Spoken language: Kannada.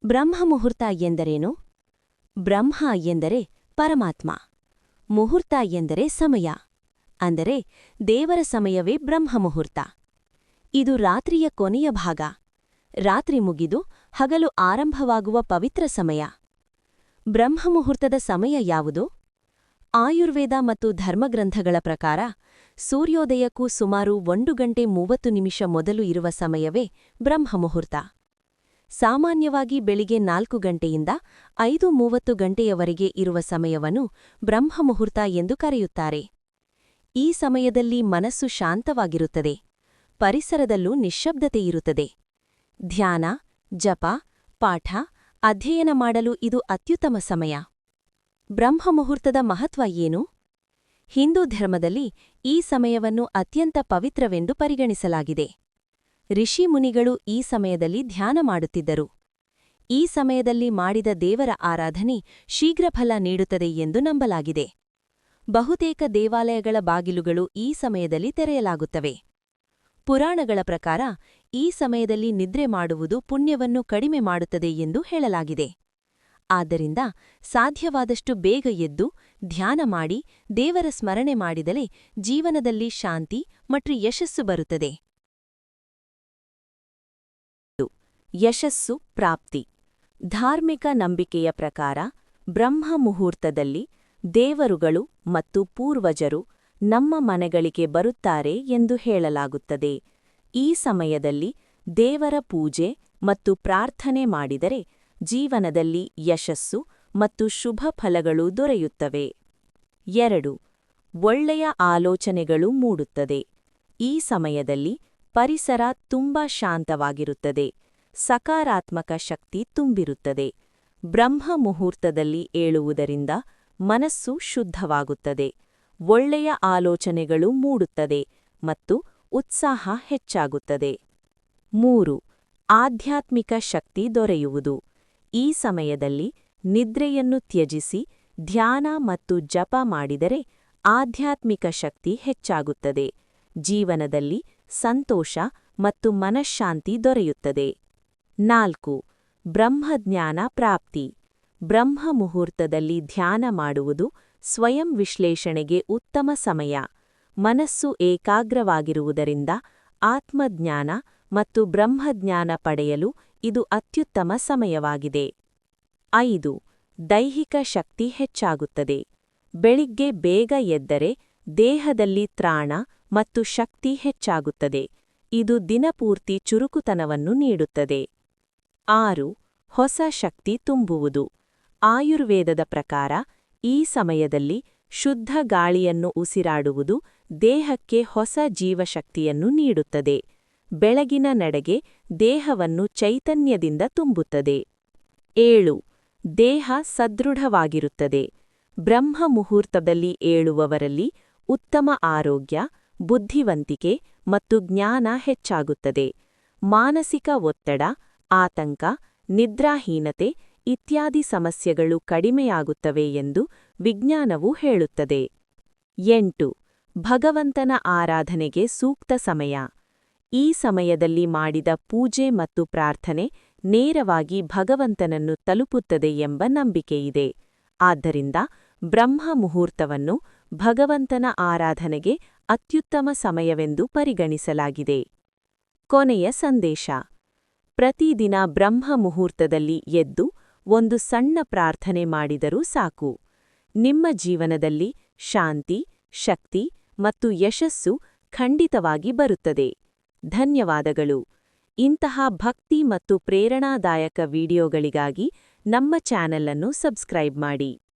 ಬ್ರಹ್ಮಮುಹೂರ್ತ ಎಂದರೇನು? ಬ್ರಹ್ಮ ಎಂದರೆ ಪರಮಾತ್ಮ, ಮುಹೂರ್ತ ಎಂದರೆ ಸಮಯ, ಅಂದರೆ ದೇವರ ಸಮಯವೇ ಬ್ರಹ್ಮಮುಹೂರ್ತ. ಇದು ರಾತ್ರಿಯ ಕೊನೆಯ ಭಾಗ, ರಾತ್ರಿ ಮುಗಿದು ಹಗಲು ಆರಂಭವಾಗುವ ಪವಿತ್ರ ಸಮಯ. ಬ್ರಹ್ಮಮುಹೂರ್ತದ ಸಮಯ ಯಾವುದು? ಆಯುರ್ವೇದ ಮತ್ತು ಧರ್ಮಗ್ರಂಥಗಳ ಪ್ರಕಾರ ಸೂರ್ಯೋದಯಕ್ಕೂ ಸುಮಾರು 1 ಗಂಟೆ 30 ನಿಮಿಷ ಮೊದಲು ಇರುವ ಸಮಯವೇ ಬ್ರಹ್ಮಮುಹೂರ್ತ. ಸಾಮಾನ್ಯವಾಗಿ ಬೆಳಿಗ್ಗೆ 4 ಗಂಟೆಯಿಂದ 5:30 ಗಂಟೆಯವರೆಗೆ ಇರುವ ಸಮಯವನ್ನು ಬ್ರಹ್ಮಮುಹೂರ್ತ ಎಂದು ಕರೆಯುತ್ತಾರೆ. ಈ ಸಮಯದಲ್ಲಿ ಮನಸ್ಸು ಶಾಂತವಾಗಿರುತ್ತದೆ, ಪರಿಸರದಲ್ಲೂ ನಿಶ್ಶಬ್ದತೆಯಿರುತ್ತದೆ. ಧ್ಯಾನ, ಜಪ, ಪಾಠ, ಅಧ್ಯಯನ ಮಾಡಲು ಇದು ಅತ್ಯುತ್ತಮ ಸಮಯ. ಬ್ರಹ್ಮಮುಹೂರ್ತದ ಮಹತ್ವ ಏನು? ಹಿಂದೂ ಧರ್ಮದಲ್ಲಿ ಈ ಸಮಯವನ್ನು ಅತ್ಯಂತ ಪವಿತ್ರವೆಂದು ಪರಿಗಣಿಸಲಾಗಿದೆ. ಋಷಿಮುನಿಗಳು ಈ ಸಮಯದಲ್ಲಿ ಧ್ಯಾನ ಮಾಡುತ್ತಿದ್ದರು. ಈ ಸಮಯದಲ್ಲಿ ಮಾಡಿದ ದೇವರ ಆರಾಧನೆ ಶೀಘ್ರಫಲ ನೀಡುತ್ತದೆ ಎಂದು ನಂಬಲಾಗಿದೆ. ಬಹುತೇಕ ದೇವಾಲಯಗಳ ಬಾಗಿಲುಗಳು ಈ ಸಮಯದಲ್ಲಿ ತೆರೆಯಲಾಗುತ್ತವೆ. ಪುರಾಣಗಳ ಪ್ರಕಾರ ಈ ಸಮಯದಲ್ಲಿ ನಿದ್ರೆ ಮಾಡುವುದು ಪುಣ್ಯವನ್ನು ಕಡಿಮೆ ಮಾಡುತ್ತದೆ ಎಂದು ಹೇಳಲಾಗಿದೆ. ಆದ್ದರಿಂದ ಸಾಧ್ಯವಾದಷ್ಟು ಬೇಗ ಎದ್ದು ಧ್ಯಾನ ಮಾಡಿ ದೇವರ ಸ್ಮರಣೆ ಮಾಡಿದರೆ ಜೀವನದಲ್ಲಿ ಶಾಂತಿ ಮತ್ತು ಯಶಸ್ಸು ಬರುತ್ತದೆ. ಯಶಸ್ಸು ಪ್ರಾಪ್ತಿ. ಧಾರ್ಮಿಕ ನಂಬಿಕೆಯ ಪ್ರಕಾರ ಬ್ರಹ್ಮಮುಹೂರ್ತದಲ್ಲಿ ದೇವರುಗಳು ಮತ್ತು ಪೂರ್ವಜರು ನಮ್ಮ ಮನೆಗಳಿಗೆ ಬರುತ್ತಾರೆ ಎಂದು ಹೇಳಲಾಗುತ್ತದೆ. ಈ ಸಮಯದಲ್ಲಿ ದೇವರ ಪೂಜೆ ಮತ್ತು ಪ್ರಾರ್ಥನೆ ಮಾಡಿದರೆ ಜೀವನದಲ್ಲಿ ಯಶಸ್ಸು ಮತ್ತು ಶುಭ ಫಲಗಳು ದೊರೆಯುತ್ತವೆ. 2. ಒಳ್ಳೆಯ ಆಲೋಚನೆಗಳು ಮೂಡುತ್ತದೆ. ಈ ಸಮಯದಲ್ಲಿ ಪರಿಸರ ತುಂಬಾ ಶಾಂತವಾಗಿರುತ್ತದೆ, ಸಕಾರಾತ್ಮಕ ಶಕ್ತಿ ತುಂಬಿರುತ್ತದೆ. ಬ್ರಹ್ಮಮುಹೂರ್ತದಲ್ಲಿ ಏಳುವುದರಿಂದ ಮನಸ್ಸು ಶುದ್ಧವಾಗುತ್ತದೆ, ಒಳ್ಳೆಯ ಆಲೋಚನೆಗಳು ಮೂಡುತ್ತದೆ ಮತ್ತು ಉತ್ಸಾಹ ಹೆಚ್ಚಾಗುತ್ತದೆ. 3. ಆಧ್ಯಾತ್ಮಿಕ ಶಕ್ತಿ ದೊರೆಯುವುದು. ಈ ಸಮಯದಲ್ಲಿ ನಿದ್ರೆಯನ್ನು ತ್ಯಜಿಸಿ ಧ್ಯಾನ ಮತ್ತು ಜಪ ಮಾಡಿದರೆ ಆಧ್ಯಾತ್ಮಿಕ ಶಕ್ತಿ ಹೆಚ್ಚಾಗುತ್ತದೆ, ಜೀವನದಲ್ಲಿ ಸಂತೋಷ ಮತ್ತು ಮನಃಶಾಂತಿ ದೊರೆಯುತ್ತದೆ. 4. ಬ್ರಹ್ಮಜ್ಞಾನ ಪ್ರಾಪ್ತಿ. ಬ್ರಹ್ಮಮುಹೂರ್ತದಲ್ಲಿ ಧ್ಯಾನ ಮಾಡುವುದು ಸ್ವಯಂ ವಿಶ್ಲೇಷಣೆಗೆ ಉತ್ತಮ ಸಮಯ. ಮನಸ್ಸು ಏಕಾಗ್ರವಾಗಿರುವುದರಿಂದ ಆತ್ಮಜ್ಞಾನ ಮತ್ತು ಬ್ರಹ್ಮಜ್ಞಾನ ಪಡೆಯಲು ಇದು ಅತ್ಯುತ್ತಮ ಸಮಯವಾಗಿದೆ. 5. ದೈಹಿಕ ಶಕ್ತಿ ಹೆಚ್ಚಾಗುತ್ತದೆ. ಬೆಳಿಗ್ಗೆ ಬೇಗ ಎದ್ದರೆ ದೇಹದಲ್ಲಿ ತ್ರಾಣ ಮತ್ತು ಶಕ್ತಿ ಹೆಚ್ಚಾಗುತ್ತದೆ, ಇದು ದಿನಪೂರ್ತಿ ಚುರುಕುತನವನ್ನು ನೀಡುತ್ತದೆ. 6. ಹೊಸ ಶಕ್ತಿ ತುಂಬುವುದು. ಆಯುರ್ವೇದದ ಪ್ರಕಾರ ಈ ಸಮಯದಲ್ಲಿ ಶುದ್ಧ ಗಾಳಿಯನ್ನು ಉಸಿರಾಡುವುದು ದೇಹಕ್ಕೆ ಹೊಸ ಜೀವಶಕ್ತಿಯನ್ನು ನೀಡುತ್ತದೆ, ಬೆಳಗಿನ ನಡೆಗೆ ದೇಹವನ್ನು ಚೈತನ್ಯದಿಂದ ತುಂಬುತ್ತದೆ. 7. ದೇಹ ಸದೃಢವಾಗಿರುತ್ತದೆ. ಬ್ರಹ್ಮಮುಹೂರ್ತದಲ್ಲಿ ಏಳುವವರಲ್ಲಿ ಉತ್ತಮ ಆರೋಗ್ಯ, ಬುದ್ಧಿವಂತಿಕೆ ಮತ್ತು ಜ್ಞಾನ ಹೆಚ್ಚಾಗುತ್ತದೆ. ಮಾನಸಿಕ ಒತ್ತಡ, ಆತಂಕ, ನಿದ್ರಾಹೀನತೆ ಇತ್ಯಾದಿ ಸಮಸ್ಯೆಗಳು ಕಡಿಮೆಯಾಗುತ್ತವೆ ಎಂದು ವಿಜ್ಞಾನವು ಹೇಳುತ್ತದೆ. 8. ಭಗವಂತನ ಆರಾಧನೆಗೆ ಸೂಕ್ತ ಸಮಯ. ಈ ಸಮಯದಲ್ಲಿ ಮಾಡಿದ ಪೂಜೆ ಮತ್ತು ಪ್ರಾರ್ಥನೆ ನೇರವಾಗಿ ಭಗವಂತನನ್ನು ತಲುಪುತ್ತದೆ ಎಂಬ ನಂಬಿಕೆಯಿದೆ. ಆದ್ದರಿಂದ ಬ್ರಹ್ಮಮುಹೂರ್ತವನ್ನು ಭಗವಂತನ ಆರಾಧನೆಗೆ ಅತ್ಯುತ್ತಮ ಸಮಯವೆಂದು ಪರಿಗಣಿಸಲಾಗಿದೆ. ಕೊನೆಯ ಸಂದೇಶ. ಪ್ರತಿದಿನ ಬ್ರಹ್ಮಮುಹೂರ್ತದಲ್ಲಿ ಎದ್ದು ಒಂದು ಸಣ್ಣ ಪ್ರಾರ್ಥನೆ ಮಾಡಿದರೂ ಸಾಕು. ನಿಮ್ಮ ಜೀವನದಲ್ಲಿ ಶಾಂತಿ, ಶಕ್ತಿ ಮತ್ತು ಯಶಸ್ಸು ಖಂಡಿತವಾಗಿ ಬರುತ್ತದೆ. ಧನ್ಯವಾದಗಳು. ಇಂತಹ ಭಕ್ತಿ ಮತ್ತು ಪ್ರೇರಣಾದಾಯಕ ವಿಡಿಯೋಗಳಿಗಾಗಿ ನಮ್ಮ ಚಾನೆಲ್ ಅನ್ನು ಸಬ್ಸ್ಕ್ರೈಬ್ ಮಾಡಿ.